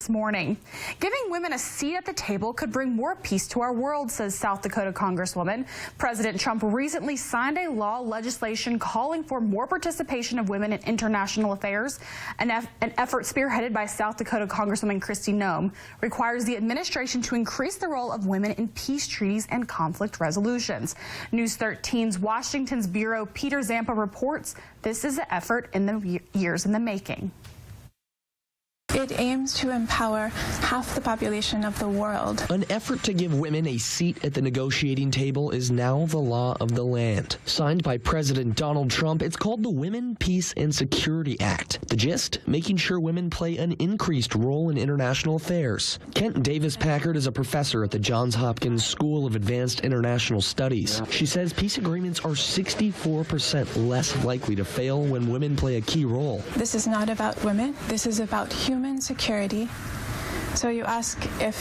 this morning. Giving women a seat at the table could bring more peace to our world, says South Dakota Congresswoman. President Trump recently signed a legislation calling for more participation of women in international affairs. An effort spearheaded by South Dakota Congresswoman Noem requires the administration to increase the role of women in peace treaties and conflict resolutions. News 13's Washington's Bureau Peter Zampa reports this is an effort in the years in the making. It aims to empower half the population of the world. An effort to give women a seat at the negotiating table is now the law of the land. Signed by President Donald Trump, it's called the Women, Peace, and Security Act. The gist? Making sure women play an increased role in international affairs. Kent Davis-Packard is a professor at the Johns Hopkins School of Advanced International Studies. She says peace agreements are 64% less likely to fail when women play a key role. This is not about women. This is about human security. So you ask if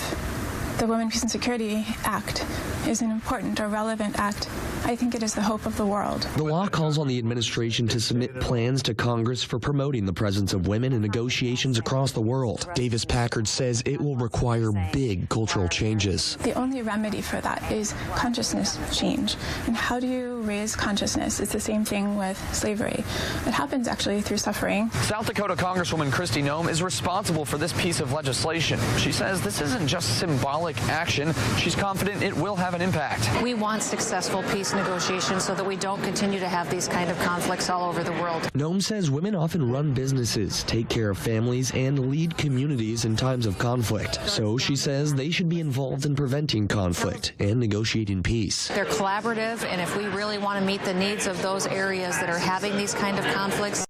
the Women, Peace and Security Act is an important or relevant act. I think it is the hope of the world. The law calls on the administration to submit plans to Congress for promoting the presence of women in negotiations across the world. Davis-Packard says it will require big cultural changes. The only remedy for that is consciousness change. And how do you raise consciousness? It's the same thing with slavery. It happens actually through suffering. South Dakota Congresswoman Noem is responsible for this piece of legislation. She says this isn't just symbolic action. She's confident it will have an impact. We want successful peace negotiations so that we don't continue to have these kind of conflicts all over the world. Noem says women often run businesses, take care of families, and lead communities in times of conflict. So she says they should be involved in preventing conflict and negotiating peace. They're collaborative, and if we really want to meet the needs of those areas that are having these kind of conflicts,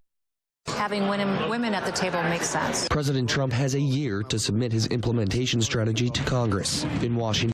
having women at the table makes sense. President Trump has a year to submit his implementation strategy to Congress. In Washington.